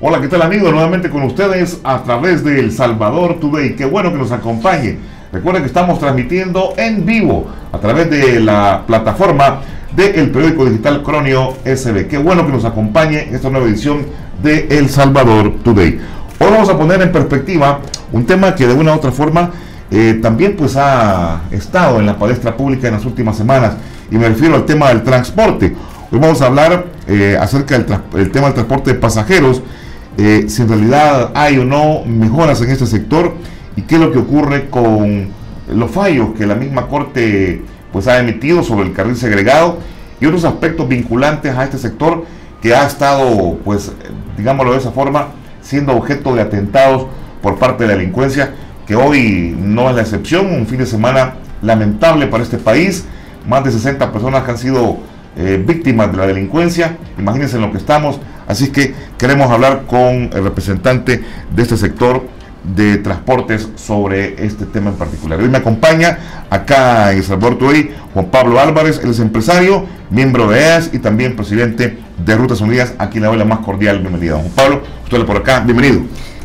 Hola, ¿qué tal amigos? Nuevamente con ustedes a través de El Salvador Today. Qué bueno que nos acompañe. Recuerden que estamos transmitiendo en vivo a través de la plataforma del periódico digital Cronio SB. Qué bueno que nos acompañe en esta nueva edición de El Salvador Today. Hoy vamos a poner en perspectiva un tema que de una u otra forma también pues ha estado en la palestra pública en las últimas semanas, y me refiero al tema del transporte. Hoy vamos a hablar acerca del tema del transporte de pasajeros, si en realidad hay o no mejoras en este sector y qué es lo que ocurre con los fallos que la misma Corte pues ha emitido sobre el carril segregado y otros aspectos vinculantes a este sector que ha estado, pues digámoslo de esa forma, siendo objeto de atentados por parte de la delincuencia, que hoy no es la excepción. Un fin de semana lamentable para este país, más de 60 personas que han sido víctimas de la delincuencia. Imagínense en lo que estamos. Así que queremos hablar con el representante de este sector de transportes sobre este tema en particular. Hoy me acompaña acá en El Salvador Today Juan Pablo Álvarez. Él es empresario, miembro de EAS y también presidente de Rutas Unidas, a quien le doy la más cordial bienvenida. Juan Pablo, usted por acá, bienvenido.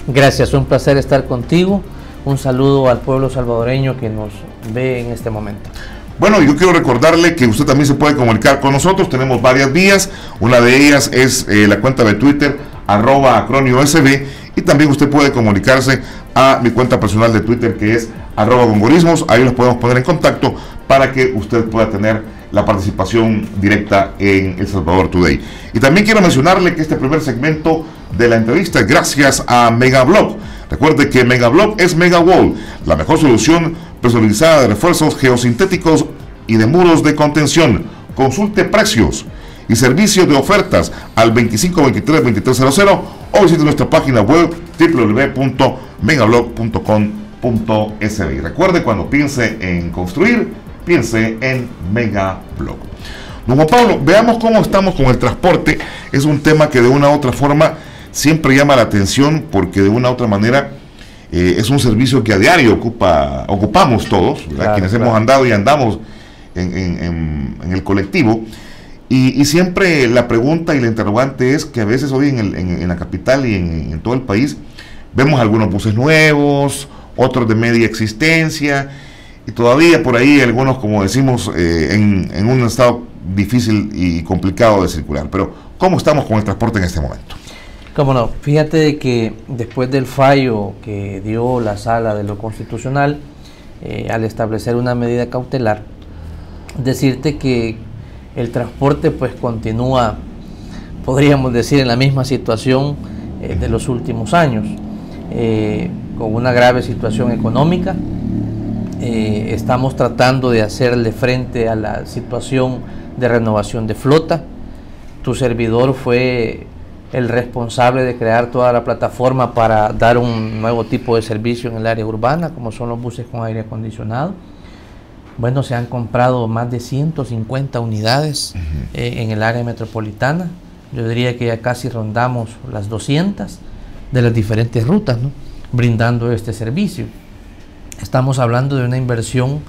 Gracias, un placer estar contigo. Un saludo al pueblo salvadoreño que nos ve en este momento. Bueno, yo quiero recordarle que usted también se puede comunicar con nosotros. Tenemos varias vías. Una de ellas es la cuenta de Twitter, @CronioSB, y también usted puede comunicarse a mi cuenta personal de Twitter, que es @Gongorismos. Ahí los podemos poner en contacto para que usted pueda tener la participación directa en El Salvador Today. Y también quiero mencionarle que este primer segmento de la entrevista es gracias a Megablog. Recuerde que Megablog es Megawall, la mejor solución personalizada de refuerzos geosintéticos y de muros de contención. Consulte precios y servicios de ofertas al 2523-2300 o visite nuestra página web www.megablog.com.sb. Y recuerde, cuando piense en construir, piense en Megablog. Don Juan Pablo, veamos cómo estamos con el transporte. Es un tema que de una u otra forma siempre llama la atención, porque de una u otra manera es un servicio que a diario ocupamos todos, claro, quienes hemos andado y andamos en el colectivo, y siempre la pregunta y la interrogante es que a veces hoy en la capital y en todo el país vemos algunos buses nuevos, otros de media existencia, y todavía por ahí algunos, como decimos, en un estado difícil y complicado de circular. Pero ¿cómo estamos con el transporte en este momento? Cómo no, fíjate de que después del fallo que dio la Sala de lo Constitucional al establecer una medida cautelar, decirte que el transporte pues continúa, podríamos decir, en la misma situación de los últimos años, con una grave situación económica. Estamos tratando de hacerle frente a la situación de renovación de flota. Tu servidor fue el responsable de crear toda la plataforma para dar un nuevo tipo de servicio en el área urbana, como son los buses con aire acondicionado. Bueno, se han comprado más de 150 unidades en el área metropolitana. Yo diría que ya casi rondamos las 200 de las diferentes rutas, ¿no?, brindando este servicio. Estamos hablando de una inversión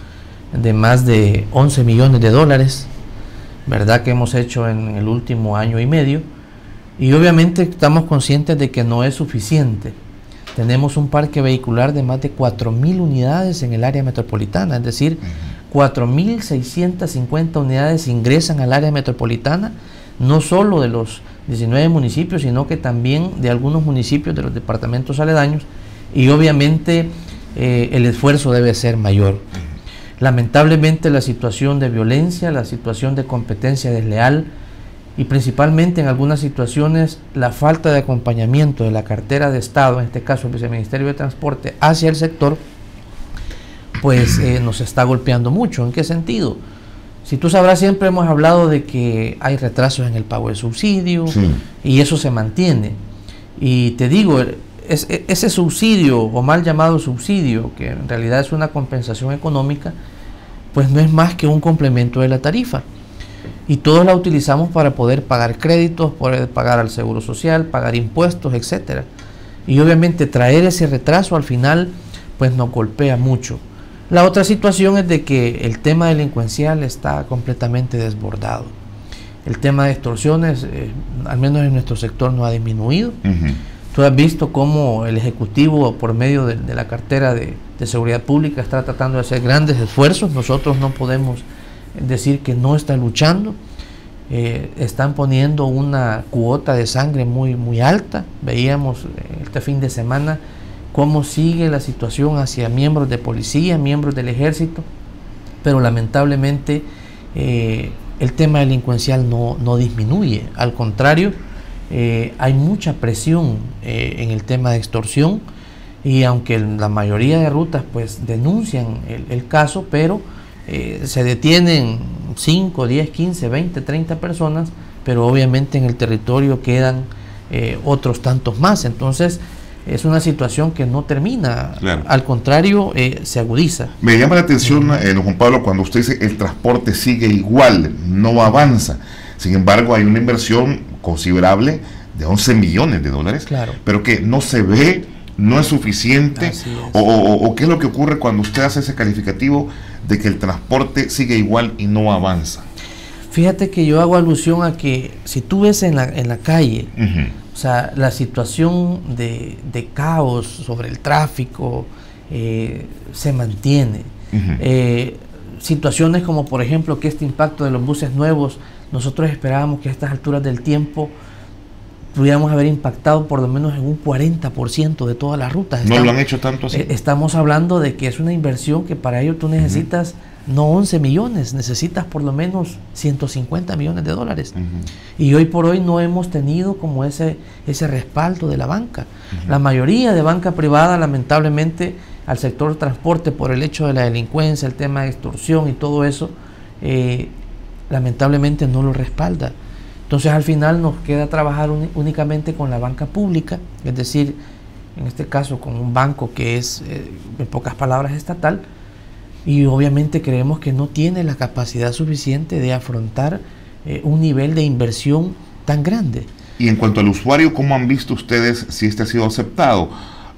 de más de 11 millones de dólares, ¿verdad?, que hemos hecho en el último año y medio. Y obviamente estamos conscientes de que no es suficiente. Tenemos un parque vehicular de más de 4.000 unidades en el área metropolitana, es decir, 4.650 unidades ingresan al área metropolitana, no solo de los 19 municipios, sino que también de algunos municipios de los departamentos aledaños, y obviamente el esfuerzo debe ser mayor. Lamentablemente la situación de violencia, la situación de competencia desleal, y principalmente en algunas situaciones la falta de acompañamiento de la cartera de Estado, en este caso el Viceministerio de Transporte, hacia el sector, pues nos está golpeando mucho. ¿En qué sentido? Si tú sabrás, siempre hemos hablado de que hay retrasos en el pago del subsidio, sí, y eso se mantiene. Y te digo, ese subsidio, o mal llamado subsidio, que en realidad es una compensación económica, pues no es más que un complemento de la tarifa. Y todos la utilizamos para poder pagar créditos, poder pagar al seguro social, pagar impuestos, etcétera. Y obviamente traer ese retraso al final pues nos golpea mucho. La otra situación es de que el tema delincuencial está completamente desbordado. El tema de extorsiones, al menos en nuestro sector, no ha disminuido. Tú has visto cómo el Ejecutivo, por medio de la cartera de Seguridad Pública, está tratando de hacer grandes esfuerzos. Nosotros no podemos decir que no está luchando. Están poniendo una cuota de sangre muy alta. Veíamos este fin de semana cómo sigue la situación hacia miembros de policía, miembros del ejército, pero lamentablemente el tema delincuencial no disminuye. Al contrario, hay mucha presión en el tema de extorsión, y aunque la mayoría de rutas pues denuncian el caso, pero se detienen 5, 10, 15, 20, 30 personas, pero obviamente en el territorio quedan otros tantos más. Entonces es una situación que no termina, claro. Al contrario, se agudiza. Me llama la atención, don Juan Pablo, cuando usted dice el transporte sigue igual, no avanza. Sin embargo, hay una inversión considerable de 11 millones de dólares, claro, pero que no se ve, no es suficiente, o qué es lo que ocurre cuando usted hace ese calificativo de que el transporte sigue igual y no avanza. Fíjate que yo hago alusión a que si tú ves en la calle, o sea, la situación de caos sobre el tráfico se mantiene. Situaciones como, por ejemplo, que este impacto de los buses nuevos, nosotros esperábamos que a estas alturas del tiempo pudiéramos haber impactado por lo menos en un 40% de todas las rutas. ¿No lo han hecho tanto así? Estamos hablando de que es una inversión que para ello tú necesitas no 11 millones, necesitas por lo menos 150 millones de dólares. Y hoy por hoy no hemos tenido como ese respaldo de la banca. La mayoría de banca privada, lamentablemente, al sector transporte, por el hecho de la delincuencia, el tema de extorsión y todo eso, lamentablemente no lo respalda. Entonces al final nos queda trabajar únicamente con la banca pública, es decir, en este caso con un banco que es, en pocas palabras, estatal, y obviamente creemos que no tiene la capacidad suficiente de afrontar un nivel de inversión tan grande. Y en cuanto al usuario, ¿cómo han visto ustedes si este ha sido aceptado?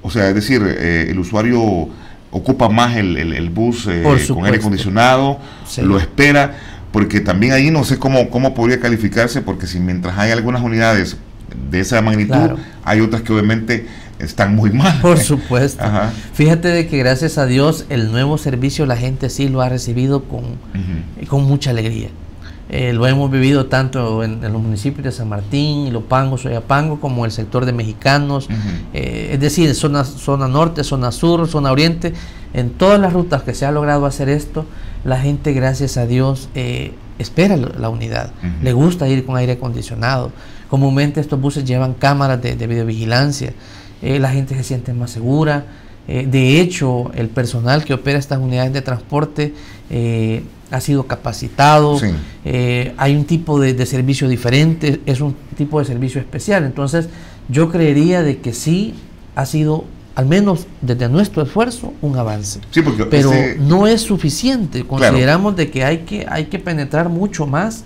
O sea, es decir, el usuario ocupa más el bus con aire acondicionado, sí, lo espera, porque también ahí no sé cómo podría calificarse, porque si mientras hay algunas unidades de esa magnitud, claro, hay otras que obviamente están muy mal. Por supuesto. Fíjate de que gracias a Dios el nuevo servicio la gente sí lo ha recibido con mucha alegría. Lo hemos vivido tanto en los municipios de San Martín, Ilopango, Soyapango, como el sector de Mexicanos, es decir, zona norte, zona sur, zona oriente. En todas las rutas que se ha logrado hacer esto, la gente, gracias a Dios, espera la unidad. Le gusta ir con aire acondicionado. Comúnmente estos buses llevan cámaras de videovigilancia. La gente se siente más segura. De hecho, el personal que opera estas unidades de transporte ha sido capacitado. Sí. Hay un tipo de servicio diferente, es un tipo de servicio especial. Entonces, yo creería de que sí ha sido, al menos desde nuestro esfuerzo, un avance. Sí, porque pero no es suficiente. Consideramos, claro, de que hay que penetrar mucho más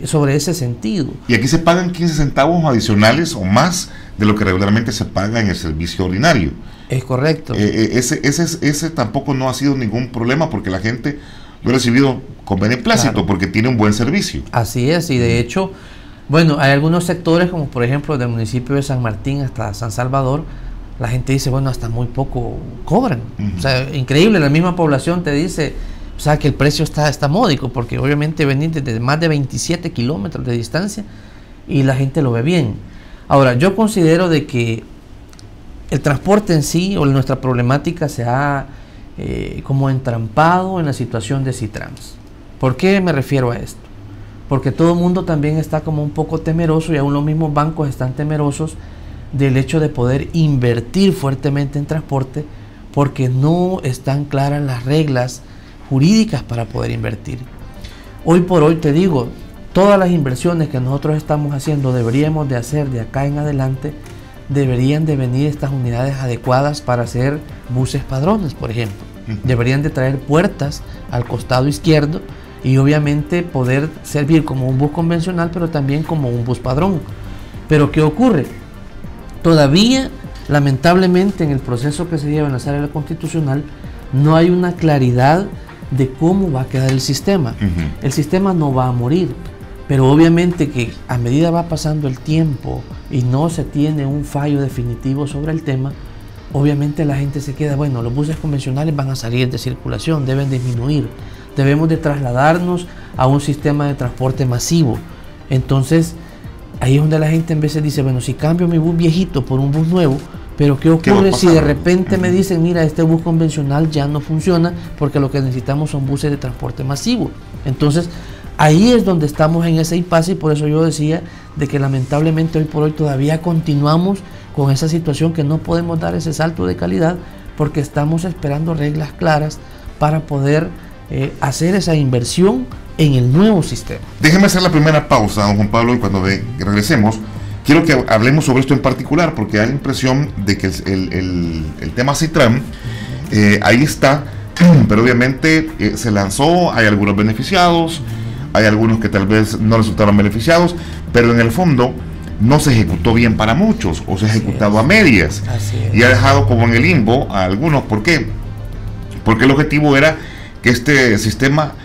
sobre ese sentido. Y aquí se pagan 15 centavos adicionales o más de lo que regularmente se paga en el servicio ordinario. Es correcto. Ese tampoco no ha sido ningún problema, porque la gente lo ha recibido con beneplácito, claro, porque tiene un buen servicio. Así es, y de hecho, bueno, hay algunos sectores, como por ejemplo del municipio de San Martín hasta San Salvador, la gente dice, bueno, hasta muy poco cobran. O sea, increíble, la misma población te dice, o sea, que el precio está módico, porque obviamente venir desde más de 27 kilómetros de distancia y la gente lo ve bien. Ahora, yo considero de que el transporte en sí, o nuestra problemática, se ha como entrampado en la situación de Citrans. ¿Por qué me refiero a esto? Porque todo el mundo también está como un poco temeroso, y aún los mismos bancos están temerosos del hecho de poder invertir fuertemente en transporte, porque no están claras las reglas jurídicas para poder invertir. Hoy por hoy, te digo, todas las inversiones que nosotros estamos haciendo, deberíamos de hacer de acá en adelante, deberían de venir estas unidades adecuadas para hacer buses padrones, por ejemplo. Deberían de traer puertas al costado izquierdo y obviamente poder servir como un bus convencional, pero también como un bus padrón. Pero ¿qué ocurre? Todavía, lamentablemente, en el proceso que se lleva en la Sala Constitucional, no hay una claridad de cómo va a quedar el sistema. El sistema no va a morir, Pero obviamente que a medida va pasando el tiempo y no se tiene un fallo definitivo sobre el tema, obviamente la gente se queda, bueno, los buses convencionales van a salir de circulación, deben disminuir, debemos de trasladarnos a un sistema de transporte masivo. Entonces, ahí es donde la gente en veces dice, bueno, si cambio mi bus viejito por un bus nuevo, pero ¿qué ocurre si de repente me dicen, mira, este bus convencional ya no funciona porque lo que necesitamos son buses de transporte masivo? Entonces, ahí es donde estamos en ese impasse, y por eso yo decía de que lamentablemente hoy por hoy todavía continuamos con esa situación que no podemos dar ese salto de calidad porque estamos esperando reglas claras para poder hacer esa inversión en el nuevo sistema. Déjeme hacer la primera pausa, don Juan Pablo, y cuando regresemos, quiero que hablemos sobre esto en particular, porque hay la impresión de que el tema Citran, ahí está, pero obviamente se lanzó, hay algunos beneficiados, hay algunos que tal vez no resultaron beneficiados, pero en el fondo no se ejecutó bien para muchos, o se ha ejecutado a medias, y ha dejado como en el limbo a algunos. ¿Por qué? Porque el objetivo era que este sistema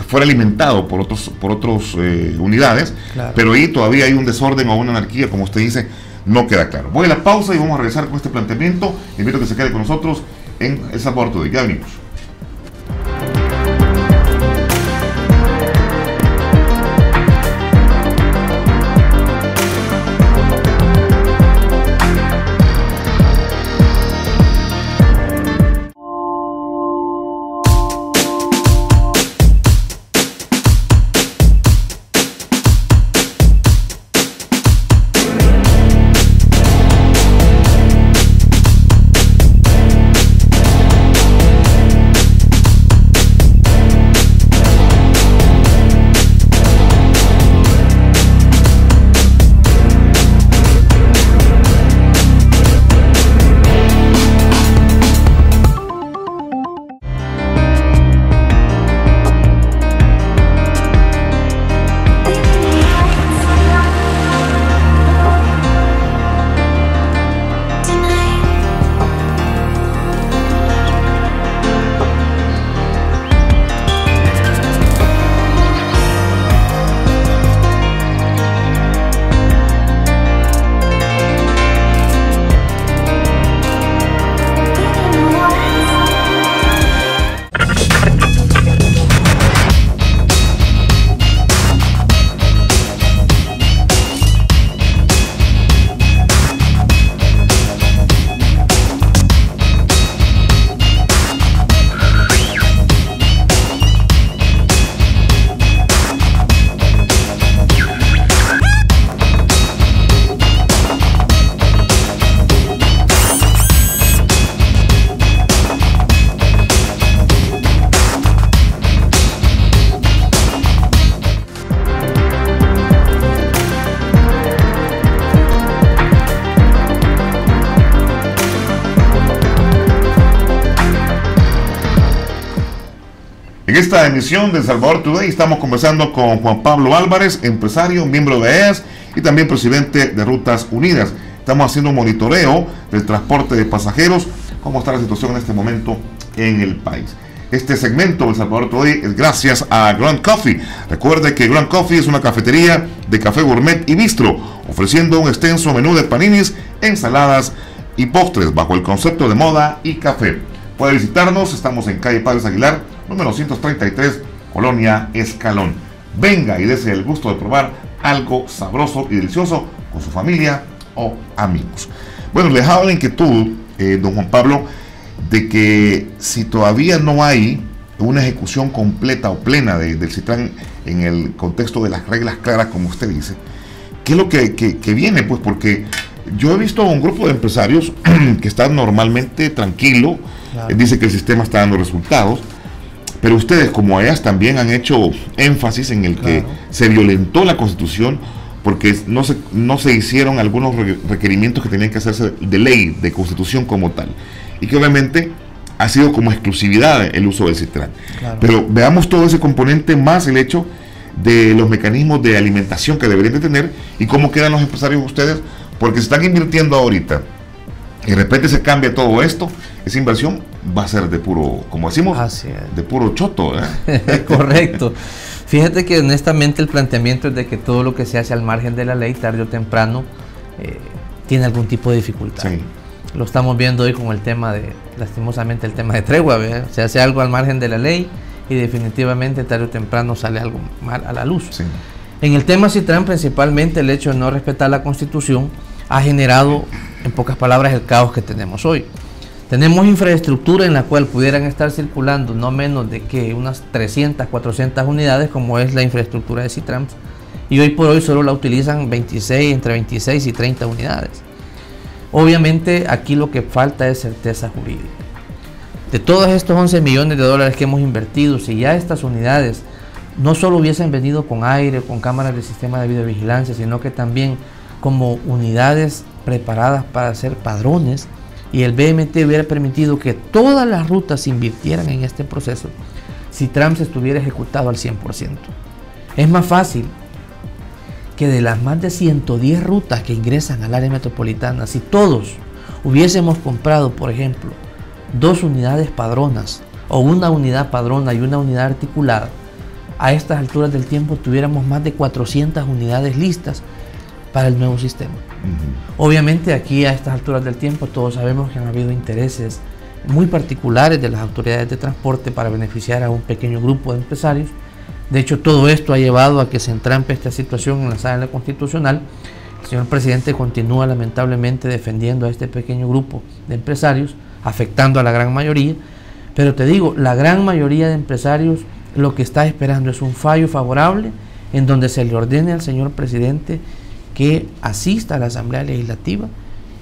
fuera alimentado por otros unidades, claro, pero ahí todavía hay un desorden o una anarquía, como usted dice, no queda claro. Voy a la pausa y vamos a regresar con este planteamiento. Invito a que se quede con nosotros en El Salvador Today. Ya venimos. En esta emisión de El Salvador Today estamos conversando con Juan Pablo Álvarez, empresario, miembro de EAS y también presidente de Rutas Unidas. Estamos haciendo un monitoreo del transporte de pasajeros, cómo está la situación en este momento en el país. Este segmento de El Salvador Today es gracias a Grand Coffee. Recuerde que Grand Coffee es una cafetería de café gourmet y bistro, ofreciendo un extenso menú de paninis, ensaladas y postres bajo el concepto de moda y café. Puede visitarnos, estamos en calle Padres Aguilar, número 133, Colonia Escalón. Venga y dese el gusto de probar algo sabroso y delicioso con su familia o amigos. Bueno, les hago la inquietud, don Juan Pablo, de que si todavía no hay una ejecución completa o plena del Citran en el contexto de las reglas claras, como usted dice, ¿qué es lo que viene? Pues porque yo he visto a un grupo de empresarios que están normalmente tranquilos, claro, dice que el sistema está dando resultados, pero ustedes como EAS también han hecho énfasis en el que se violentó la Constitución porque no se hicieron algunos requerimientos que tenían que hacerse de ley, de Constitución como tal, y que obviamente ha sido como exclusividad el uso del Citran. Claro. Pero veamos todo ese componente más el hecho de los mecanismos de alimentación que deberían de tener y cómo quedan los empresarios ustedes, porque se están invirtiendo ahorita y de repente se cambia todo esto. Esa inversión va a ser de puro, como decimos, de puro choto, ¿eh? Correcto. Fíjate que honestamente el planteamiento es de que todo lo que se hace al margen de la ley, tarde o temprano, tiene algún tipo de dificultad. Sí. Lo estamos viendo hoy con el tema de, lastimosamente, el tema de tregua, ¿verdad? Se hace algo al margen de la ley y definitivamente tarde o temprano sale algo mal a la luz. Sí. En el tema Citran, principalmente el hecho de no respetar la Constitución ha generado, en pocas palabras, el caos que tenemos hoy. Tenemos infraestructura en la cual pudieran estar circulando no menos de que unas 300, 400 unidades, como es la infraestructura de Citrans, y hoy por hoy solo la utilizan entre 26 y 30 unidades. Obviamente aquí lo que falta es certeza jurídica. De todos estos 11 millones de dólares que hemos invertido, si ya estas unidades no solo hubiesen venido con aire, con cámaras de sistema de videovigilancia, sino que también como unidades preparadas para ser padrones, y el BMT hubiera permitido que todas las rutas se invirtieran en este proceso, Citrans estuviera ejecutado al 100%. Es más fácil que de las más de 110 rutas que ingresan al área metropolitana, si todos hubiésemos comprado, por ejemplo, 2 unidades padronas o una unidad padrona y una unidad articulada, a estas alturas del tiempo tuviéramos más de 400 unidades listas para el nuevo sistema. Obviamente aquí a estas alturas del tiempo todos sabemos que han habido intereses muy particulares de las autoridades de transporte para beneficiar a un pequeño grupo de empresarios. De hecho, todo esto ha llevado a que se entrampe esta situación en la sala constitucional. El señor presidente continúa lamentablemente defendiendo a este pequeño grupo de empresarios, afectando a la gran mayoría. Pero te digo, la gran mayoría de empresarios lo que está esperando es un fallo favorable en donde se le ordene al señor presidente que asista a la Asamblea Legislativa,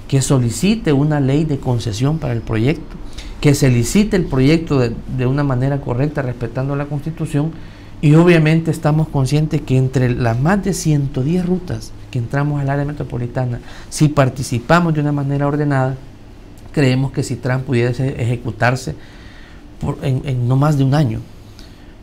que solicite una ley de concesión para el proyecto, que se licite el proyecto de una manera correcta, respetando la Constitución. Y obviamente estamos conscientes que entre las más de 110 rutas que entramos al área metropolitana, si participamos de una manera ordenada, creemos que Citran pudiese ejecutarse en no más de un año.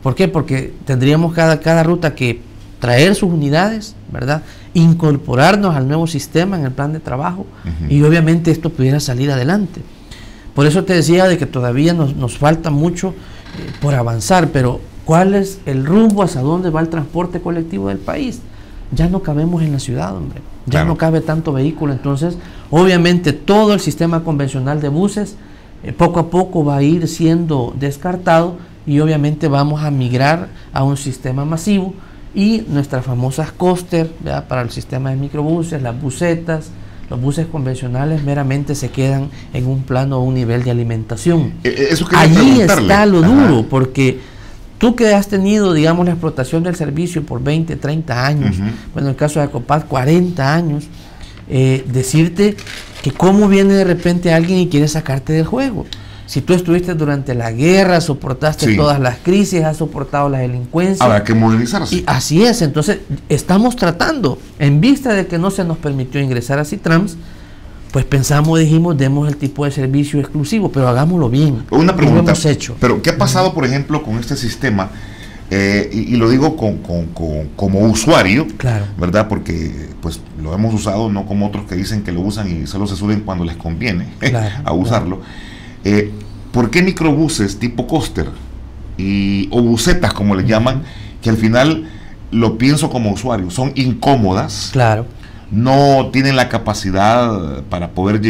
¿Por qué? Porque tendríamos cada ruta que traer sus unidades, ¿verdad? Incorporarnos al nuevo sistema en el plan de trabajo, y obviamente esto pudiera salir adelante. Por eso te decía de que todavía nos falta mucho por avanzar, pero ¿cuál es el rumbo hacia dónde va el transporte colectivo del país? Ya no cabemos en la ciudad, hombre. Ya claro, no cabe tanto vehículo. Entonces, obviamente todo el sistema convencional de buses poco a poco va a ir siendo descartado, y obviamente vamos a migrar a un sistema masivo, y nuestras famosas coaster, ¿verdad?, para el sistema de microbuses, las busetas, los buses convencionales meramente se quedan en un plano o un nivel de alimentación. Allí está lo duro, porque tú que has tenido, digamos, la explotación del servicio por 20, 30 años, bueno, en el caso de Acopat, 40 años, decirte que cómo viene de repente alguien y quiere sacarte del juego. Si tú estuviste durante la guerra, soportaste todas las crisis, has soportado la delincuencia. Habrá que movilizarse. Y así es. Entonces, estamos tratando, en vista de que no se nos permitió ingresar a Citrans, pues dijimos, demos el tipo de servicio exclusivo, pero hagámoslo bien. Una pregunta, lo hemos hecho. Pero ¿qué ha pasado, por ejemplo, con este sistema? Y lo digo como usuario, claro, ¿verdad? Porque pues lo hemos usado, no como otros que dicen que lo usan y solo se suben cuando les conviene a usarlo. ¿Por qué microbuses tipo coaster o busetas, como le llaman, que al final, lo pienso como usuario, son incómodas? Claro. No tienen la capacidad para poder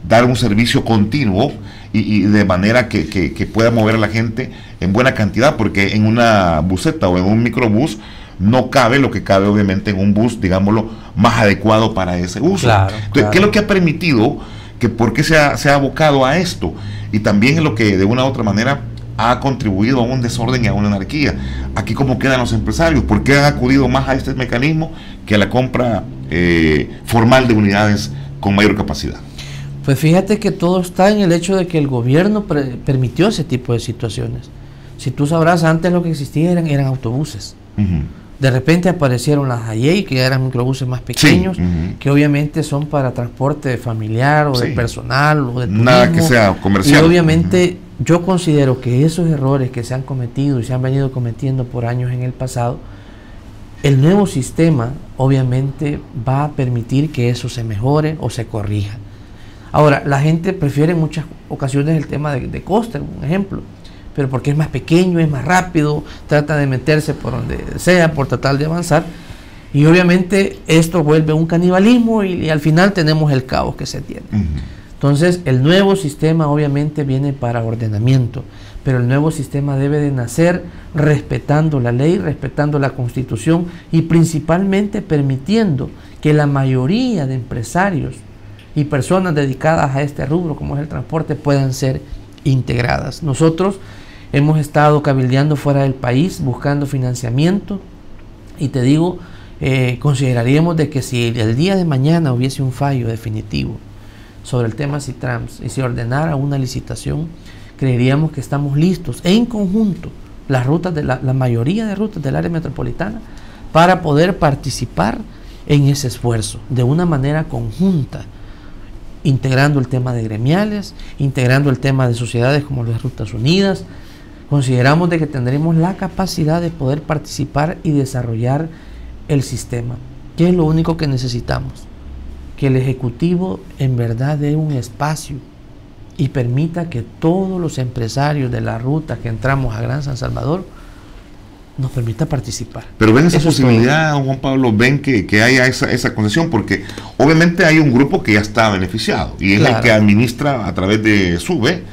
dar un servicio continuo y de manera que pueda mover a la gente en buena cantidad, porque en una buseta o en un microbús no cabe lo que cabe obviamente en un bus, digámoslo, más adecuado para ese uso. Claro, entonces, claro. ¿qué es lo que ha permitido que por qué se ha abocado a esto? Y también es lo que de una u otra manera ha contribuido a un desorden y a una anarquía. Aquí, ¿cómo quedan los empresarios? ¿Por qué han acudido más a este mecanismo que a la compra formal de unidades con mayor capacidad? Pues fíjate que todo está en el hecho de que el gobierno permitió ese tipo de situaciones. Si tú sabrás, antes lo que existía eran autobuses. De repente aparecieron las Hayei, que eran microbuses más pequeños, que obviamente son para transporte familiar o de personal o de turismo. Nada que sea comercial. Y obviamente yo considero que esos errores que se han cometido y se han venido cometiendo por años en el pasado, el nuevo sistema obviamente va a permitir que eso se mejore o se corrija. Ahora, la gente prefiere en muchas ocasiones el tema de coaster, un ejemplo. pero porque es más pequeño, es más rápido, trata de meterse por donde sea, por tratar de avanzar, y obviamente esto vuelve un canibalismo y al final tenemos el caos que se tiene. Entonces el nuevo sistema obviamente viene para ordenamiento, pero el nuevo sistema debe de nacer respetando la ley, respetando la Constitución y principalmente permitiendo que la mayoría de empresarios y personas dedicadas a este rubro, como es el transporte, puedan ser integradas. Nosotros hemos estado cabildeando fuera del país, buscando financiamiento, y te digo, consideraríamos de que si el día de mañana hubiese un fallo definitivo sobre el tema Citrans y se ordenara una licitación, creeríamos que estamos listos en conjunto, las rutas de la mayoría de rutas del área metropolitana, para poder participar en ese esfuerzo de una manera conjunta, integrando el tema de gremiales, integrando el tema de sociedades como las Rutas Unidas. Consideramos de que tendremos la capacidad de poder participar y desarrollar el sistema. ¿Qué es lo único que necesitamos? Que el Ejecutivo en verdad dé un espacio y permita que todos los empresarios de la ruta que entramos a Gran San Salvador nos permita participar. Pero ven esa posibilidad, Juan Pablo, ven que haya esa concesión, porque obviamente hay un grupo que ya está beneficiado y es el que administra a través de SUBE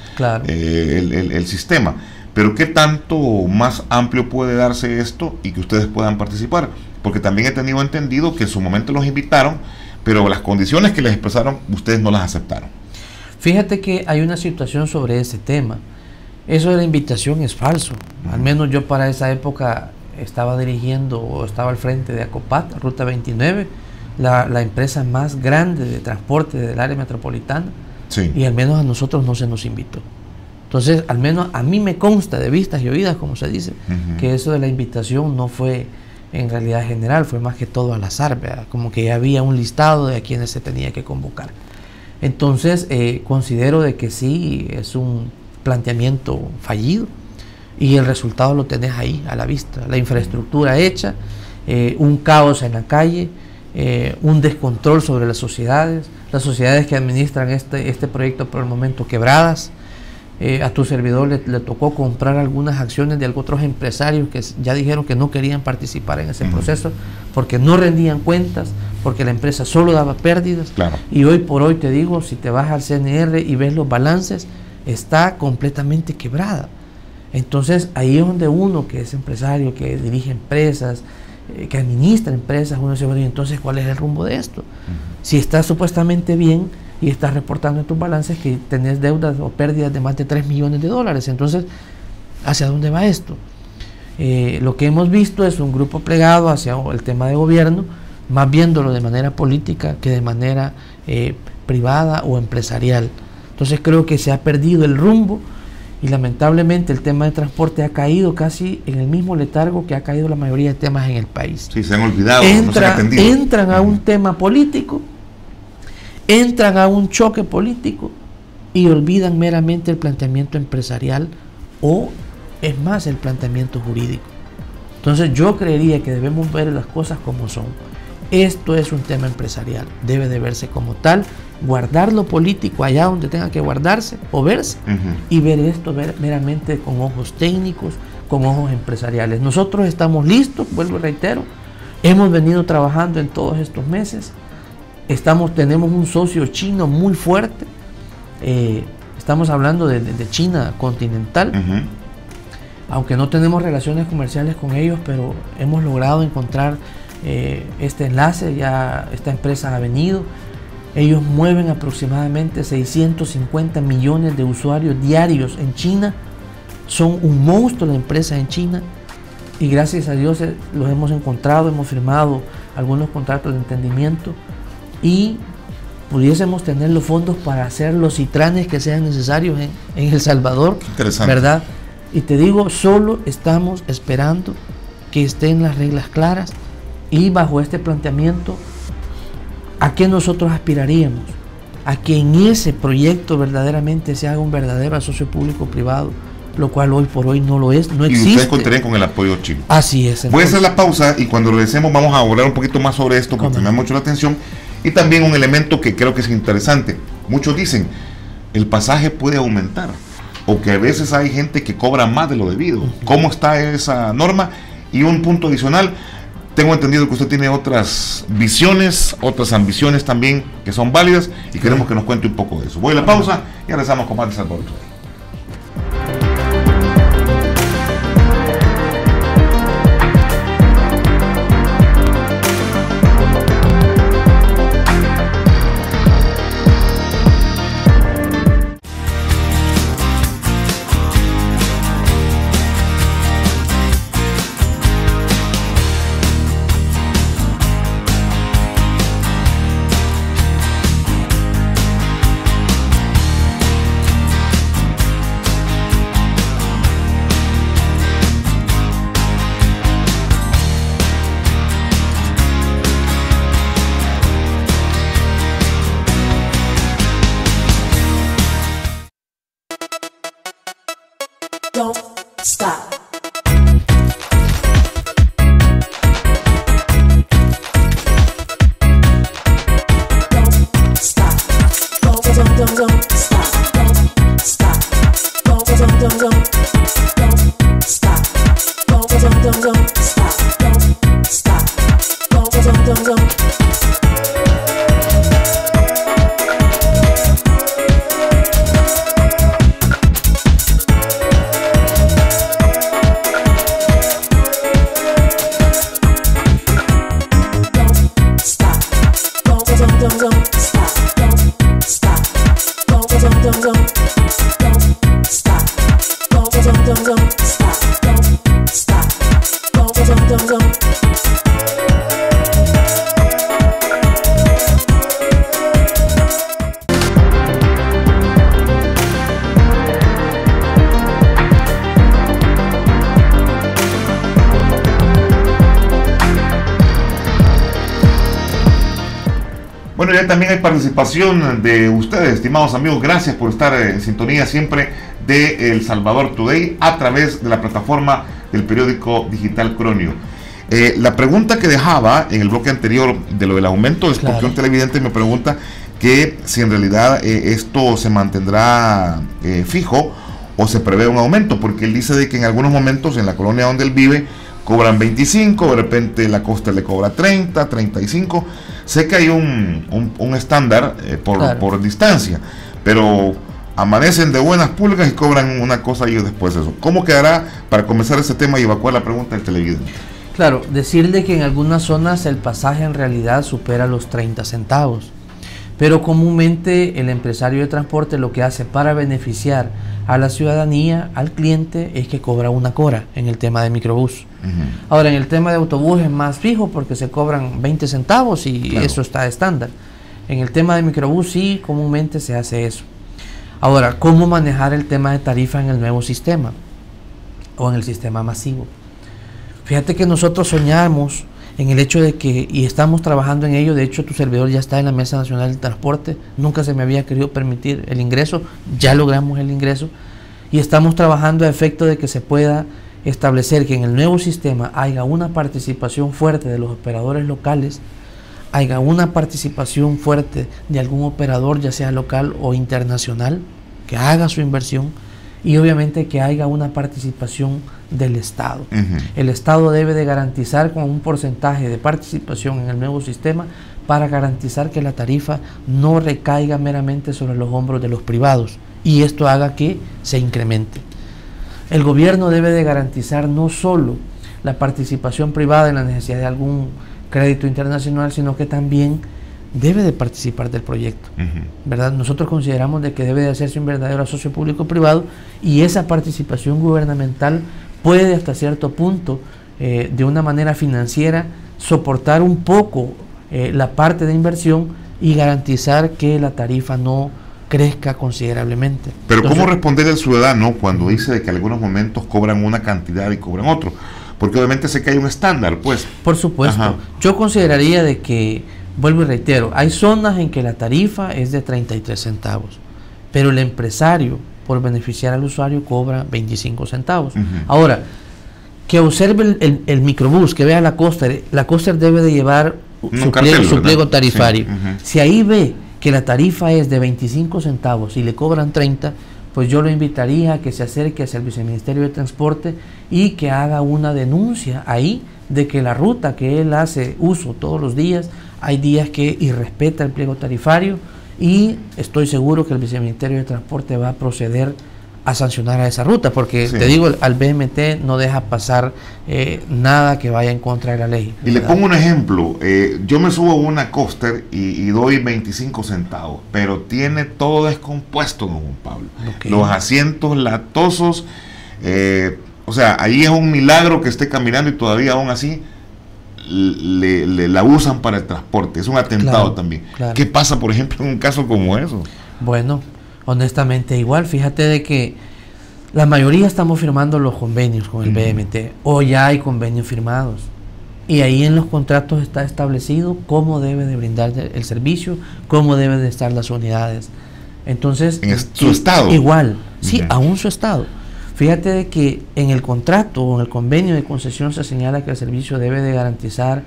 el sistema. Pero ¿qué tanto más amplio puede darse esto y que ustedes puedan participar? Porque también he tenido entendido que en su momento los invitaron, pero las condiciones que les expresaron, ustedes no las aceptaron. Fíjate que hay una situación sobre ese tema. Eso de la invitación es falso. Al menos yo para esa época estaba dirigiendo o estaba al frente de ACOPAT, Ruta 29, la empresa más grande de transporte del área metropolitana, y al menos a nosotros no se nos invitó. Entonces, al menos a mí me consta de vistas y oídas, como se dice, que eso de la invitación no fue en realidad general, fue más que todo al azar, ¿verdad? Como que ya había un listado de a quienes se tenía que convocar. Entonces, considero de que sí, es un planteamiento fallido y el resultado lo tenés ahí a la vista, la infraestructura hecha, un caos en la calle, un descontrol sobre las sociedades que administran este proyecto por el momento quebradas. A tu servidor le tocó comprar algunas acciones de otros empresarios que ya dijeron que no querían participar en ese proceso porque no rendían cuentas, porque la empresa solo daba pérdidas. Y hoy por hoy te digo, si te vas al CNR y ves los balances, está completamente quebrada. Entonces ahí es donde uno que es empresario, que dirige empresas, que administra empresas, uno dice, bueno, ¿y entonces cuál es el rumbo de esto? Si estás supuestamente bien y estás reportando en tus balances que tenés deudas o pérdidas de más de 3 millones de dólares, entonces ¿hacia dónde va esto? Lo que hemos visto es un grupo plegado hacia el tema de gobierno, más viéndolo de manera política que de manera privada o empresarial. Entonces creo que se ha perdido el rumbo y lamentablemente el tema de transporte ha caído casi en el mismo letargo que ha caído la mayoría de temas en el país. Sí, se han olvidado, no se han atendido. Entran a un tema político, entran a un choque político y olvidan meramente el planteamiento empresarial o, es más, el planteamiento jurídico. Entonces yo creería que debemos ver las cosas como son. Esto es un tema empresarial, debe de verse como tal, guardar lo político allá donde tenga que guardarse o verse, y ver esto meramente con ojos técnicos, con ojos empresariales. Nosotros estamos listos, vuelvo y reitero, hemos venido trabajando en todos estos meses, tenemos un socio chino muy fuerte, estamos hablando de China continental, aunque no tenemos relaciones comerciales con ellos, pero hemos logrado encontrar este enlace. Ya esta empresa ha venido, ellos mueven aproximadamente 650 millones de usuarios diarios en China, son un monstruo la empresa en China, y gracias a Dios los hemos encontrado, hemos firmado algunos contratos de entendimiento y pudiésemos tener los fondos para hacer los Citranes que sean necesarios en El Salvador, ¿verdad? Y te digo, solo estamos esperando que estén las reglas claras. Y bajo este planteamiento, ¿a qué nosotros aspiraríamos? A que en ese proyecto verdaderamente se haga un verdadero asocio público-privado, lo cual hoy por hoy no lo es, no existe. Y ustedes contarían con el apoyo chino. Así es. Voy a hacer la pausa y cuando regresemos vamos a hablar un poquito más sobre esto porque me da mucho la atención. Y también un elemento que creo que es interesante. Muchos dicen, el pasaje puede aumentar. o que a veces hay gente que cobra más de lo debido. ¿Cómo está esa norma? Y un punto adicional, tengo entendido que usted tiene otras visiones, otras ambiciones también que son válidas y queremos que nos cuente un poco de eso. Voy a la pausa y regresamos con más de Salvador Today. Don't stop. Don't stop. Don't stop. Don't stop. Don't stop. Don't stop. Don't stop. Don't. Bueno, ya también hay participación de ustedes, estimados amigos. Gracias por estar en sintonía siempre de El Salvador Today a través de la plataforma del periódico digital Cronio. La pregunta que dejaba en el bloque anterior de lo del aumento es porque un televidente me pregunta que si en realidad esto se mantendrá fijo o se prevé un aumento, porque él dice de que en algunos momentos en la colonia donde él vive cobran 25, de repente la costa le cobra 30, 35. Sé que hay un estándar por distancia, pero amanecen de buenas pulgas y cobran una cosa y después eso. ¿Cómo quedará para comenzar este tema y evacuar la pregunta del televidente? Claro, decirle que en algunas zonas el pasaje en realidad supera los 30 centavos, pero comúnmente el empresario de transporte lo que hace para beneficiar a la ciudadanía, al cliente, es que cobra una cora en el tema de microbús. Ahora, en el tema de autobús es más fijo porque se cobran 20 centavos y claro, eso está estándar. En el tema de microbús sí, comúnmente se hace eso. Ahora, ¿cómo manejar el tema de tarifa en el nuevo sistema o en el sistema masivo? Fíjate que nosotros soñamos en el hecho de que, y estamos trabajando en ello, de hecho tu servidor ya está en la Mesa Nacional del Transporte, nunca se me había querido permitir el ingreso, ya logramos el ingreso y estamos trabajando a efecto de que se pueda establecer que en el nuevo sistema haya una participación fuerte de los operadores locales, haya una participación fuerte de algún operador, ya sea local o internacional, que haga su inversión y obviamente que haya una participación del Estado. El Estado debe de garantizar con un porcentaje de participación en el nuevo sistema para garantizar que la tarifa no recaiga meramente sobre los hombros de los privados y esto haga que se incremente. El gobierno debe de garantizar no solo la participación privada en la necesidad de algún crédito internacional, sino que también debe de participar del proyecto, ¿verdad? Nosotros consideramos de que debe de hacerse un verdadero asocio público-privado y esa participación gubernamental puede hasta cierto punto, de una manera financiera, soportar un poco la parte de inversión y garantizar que la tarifa no crezca considerablemente. Pero entonces, ¿cómo responder al ciudadano cuando dice de que en algunos momentos cobran una cantidad y cobran otro? Porque obviamente sé que hay un estándar, pues. Por supuesto. Yo consideraría de que, vuelvo y reitero, hay zonas en que la tarifa es de 33 centavos, pero el empresario, por beneficiar al usuario, cobra 25 centavos. Ahora, que observe el microbús, que vea la coaster debe de llevar su pliego tarifario. Si ahí ve que la tarifa es de 25 centavos y le cobran 30, pues yo lo invitaría a que se acerque hacia el Viceministerio de Transporte y que haga una denuncia ahí de que la ruta que él hace uso todos los días, hay días que irrespeta el pliego tarifario, y estoy seguro que el Viceministerio de Transporte va a proceder a sancionar a esa ruta, porque Sí. te digo, al BMT no deja pasar nada que vaya en contra de la ley. Y le ¿verdad? pongo un ejemplo, yo me subo a una coaster y doy 25 centavos, pero tiene todo descompuesto, don Juan Pablo. Ok. Los asientos latosos, o sea, ahí es un milagro que esté caminando y todavía aún así la usan para el transporte. Es un atentado Claro, también. claro. ¿Qué pasa, por ejemplo, en un caso como eso? Bueno, honestamente igual, fíjate de que la mayoría estamos firmando los convenios con el BMT, o ya hay convenios firmados, y ahí en los contratos está establecido cómo debe de brindar el servicio, cómo deben de estar las unidades. Entonces, En su estado. igual, sí, Ya. aún su estado. Fíjate de que en el contrato o en el convenio de concesión se señala que el servicio debe de garantizar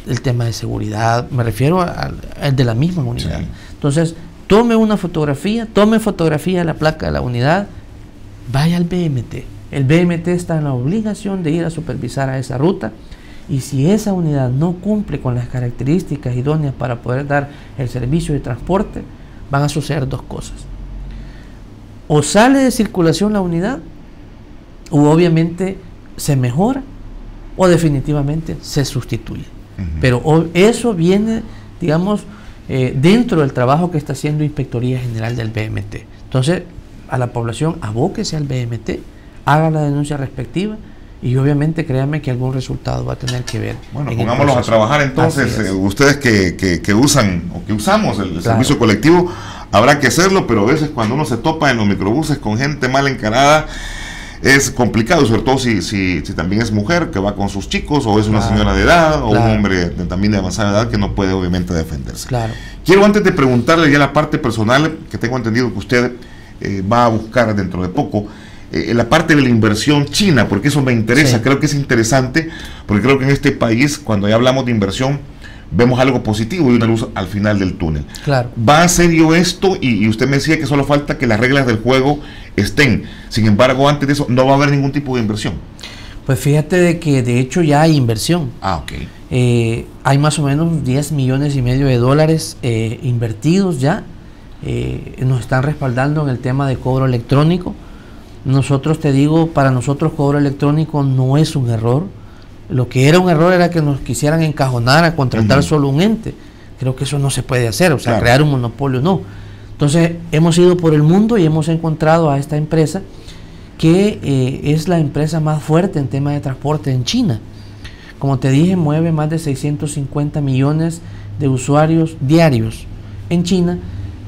el tema de seguridad, me refiero al de la misma unidad. Sí. Entonces, tome fotografía de la placa de la unidad, vaya al BMT. El BMT está en la obligación de ir a supervisar a esa ruta, y si esa unidad no cumple con las características idóneas para poder dar el servicio de transporte, van a suceder dos cosas. O sale de circulación la unidad, o obviamente se mejora, o definitivamente se sustituye. Pero eso viene, digamos, dentro del trabajo que está haciendo Inspectoría General del BMT. Entonces, a la población, abóquese al BMT, haga la denuncia respectiva, y obviamente créanme que algún resultado va a tener que ver. Bueno, en el pongámoslos a proceso. trabajar entonces. Así es. Ustedes que usan o que usamos el Claro. servicio colectivo, habrá que hacerlo, pero a veces cuando uno se topa en los microbuses con gente mal encarada, es complicado, sobre todo si también es mujer que va con sus chicos, o es una Claro. señora de edad, o un Claro. hombre también de avanzada edad que no puede obviamente defenderse. Claro. Quiero, antes de preguntarle ya la parte personal, que tengo entendido que usted va a buscar dentro de poco, la parte de la inversión china, porque eso me interesa. Sí. Creo que es interesante, porque creo que en este país, cuando ya hablamos de inversión, vemos algo positivo y una luz al final del túnel. Claro. ¿Va a serio esto? Y usted me decía que solo falta que las reglas del juego estén. Sin embargo, antes de eso, no va a haber ningún tipo de inversión. Pues fíjate de que de hecho ya hay inversión. Ah, ok. Hay más o menos 10 millones y medio de dólares invertidos ya. Nos están respaldando en el tema de cobro electrónico. Nosotros, te digo, para nosotros cobro electrónico no es un error. Lo que era un error era que nos quisieran encajonar a contratar solo un ente. Creo que eso no se puede hacer, o sea, Claro. crear un monopolio no. Entonces, hemos ido por el mundo y hemos encontrado a esta empresa que es la empresa más fuerte en tema de transporte en China. Como te dije, mueve más de 650 millones de usuarios diarios en China,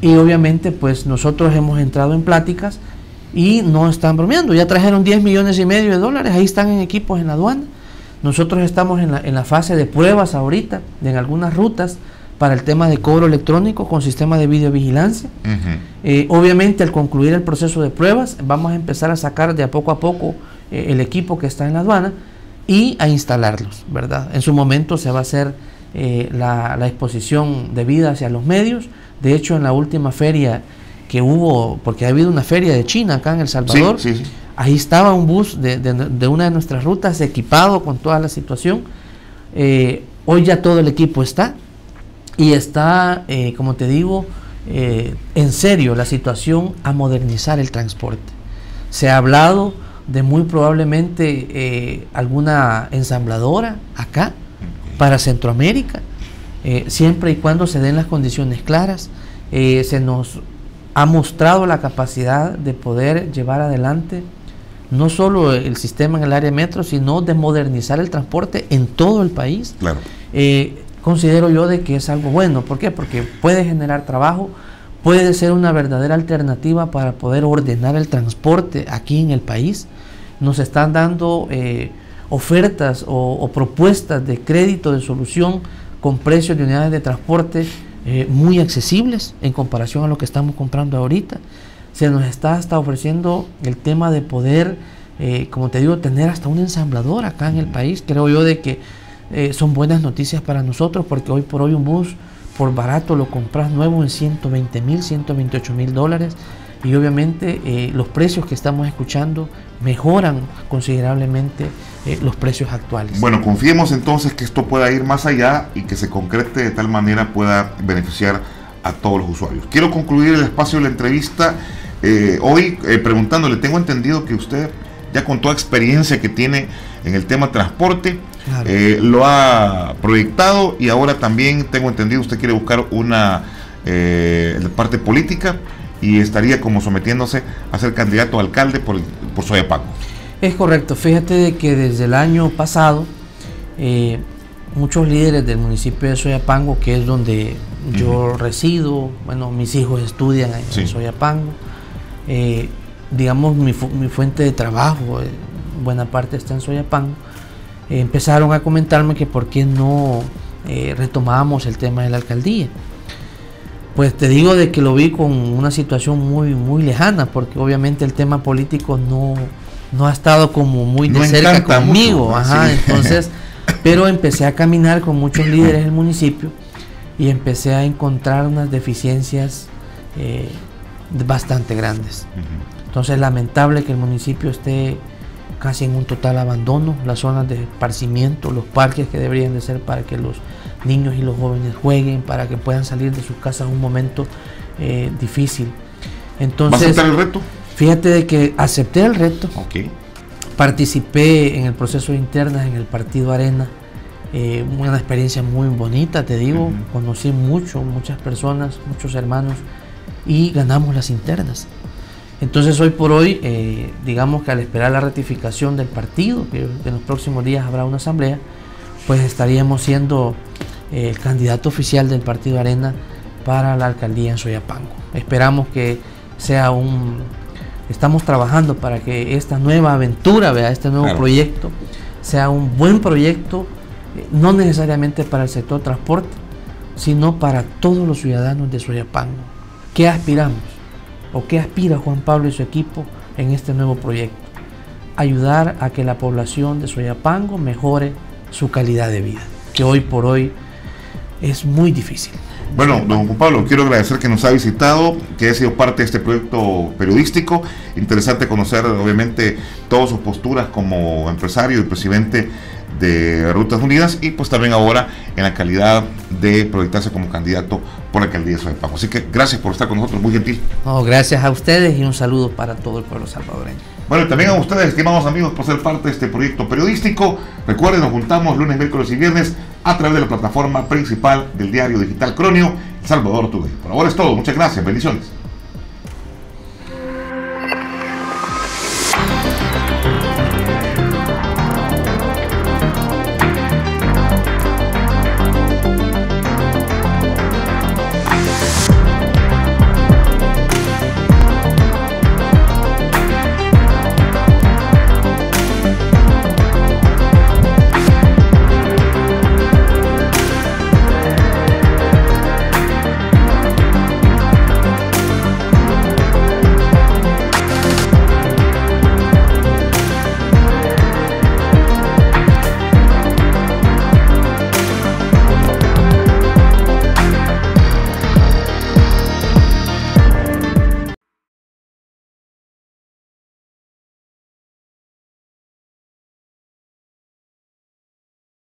y obviamente pues nosotros hemos entrado en pláticas y no están bromeando, ya trajeron 10 millones y medio de dólares, ahí están en equipos en la aduana. Nosotros estamos en la fase de pruebas ahorita, en algunas rutas, para el tema de cobro electrónico con sistema de videovigilancia. Obviamente, al concluir el proceso de pruebas, vamos a empezar a sacar de a poco el equipo que está en la aduana y a instalarlos, ¿verdad? En su momento se va a hacer la exposición debida hacia los medios. De hecho, en la última feria que hubo, porque ha habido una feria de China acá en El Salvador, Sí, sí, sí. ahí estaba un bus de una de nuestras rutas equipado con toda la situación. Hoy ya todo el equipo está, y está, como te digo, en serio la situación a modernizar el transporte. Se ha hablado de muy probablemente alguna ensambladora acá para Centroamérica, siempre y cuando se den las condiciones claras. Se nos ha mostrado la capacidad de poder llevar adelante no solo el sistema en el área metro, sino de modernizar el transporte en todo el país. Claro. Considero yo de que es algo bueno. ¿Por qué? Porque puede generar trabajo, puede ser una verdadera alternativa para poder ordenar el transporte aquí en el país. Nos están dando ofertas o propuestas de crédito de solución con precios de unidades de transporte muy accesibles en comparación a lo que estamos comprando ahorita. Se nos está hasta ofreciendo el tema de poder, como te digo, tener hasta un ensamblador acá en el país. Creo yo de que son buenas noticias para nosotros, porque hoy por hoy un bus por barato lo compras nuevo en 120,000, 128,000 dólares, y obviamente los precios que estamos escuchando mejoran considerablemente los precios actuales. Bueno, confiemos entonces que esto pueda ir más allá y que se concrete de tal manera pueda beneficiar a todos los usuarios. Quiero concluir el espacio de la entrevista hoy preguntándole, tengo entendido que usted ya con toda experiencia que tiene en el tema transporte, claro, lo ha proyectado y ahora también tengo entendido usted quiere buscar una parte política y estaría como sometiéndose a ser candidato a alcalde por Soyapango. Es correcto, fíjate de que desde el año pasado muchos líderes del municipio de Soyapango, que es donde yo resido, bueno, mis hijos estudian en Soyapango, digamos mi fuente de trabajo, buena parte está en Soyapango, empezaron a comentarme que por qué no retomábamos el tema de la alcaldía. Pues te digo de que lo vi con una situación muy lejana, porque obviamente el tema político no ha estado como muy de cerca conmigo, mucho, ajá, sí. Entonces, pero empecé a caminar con muchos líderes del municipio y empecé a encontrar unas deficiencias bastante grandes. Entonces, lamentable que el municipio esté casi en un total abandono, las zonas de esparcimiento, los parques que deberían de ser para que los niños y los jóvenes jueguen, para que puedan salir de sus casas en un momento difícil. Entonces, ¿vas a aceptar el reto? Fíjate de que acepté el reto, okay. Participé en el proceso de internas en el Partido Arena, una experiencia muy bonita, te digo, conocí muchas personas, muchos hermanos y ganamos las internas. Entonces hoy por hoy, digamos que al esperar la ratificación del partido, que en los próximos días habrá una asamblea, pues estaríamos siendo el candidato oficial del Partido Arena para la alcaldía en Soyapango. Esperamos que sea estamos trabajando para que esta nueva aventura, este nuevo proyecto, sea un buen proyecto, no necesariamente para el sector transporte, sino para todos los ciudadanos de Soyapango. ¿Qué aspiramos? ¿O qué aspira Juan Pablo y su equipo en este nuevo proyecto? Ayudar a que la población de Soyapango mejore su calidad de vida, que hoy por hoy es muy difícil. Bueno, don Juan Pablo, quiero agradecer que nos ha visitado, que haya sido parte de este proyecto periodístico. Interesante conocer, obviamente, todas sus posturas como empresario y presidente de Rutas Unidas y pues también ahora en la calidad de proyectarse como candidato por la alcaldía de Soyapango. Así que gracias por estar con nosotros, muy gentil. No, gracias a ustedes y un saludo para todo el pueblo salvadoreño. Bueno, y también a ustedes, estimados amigos, por ser parte de este proyecto periodístico. Recuerden, nos juntamos lunes, miércoles y viernes a través de la plataforma principal del diario digital Cronio, El Salvador Today. Por ahora es todo, muchas gracias, bendiciones.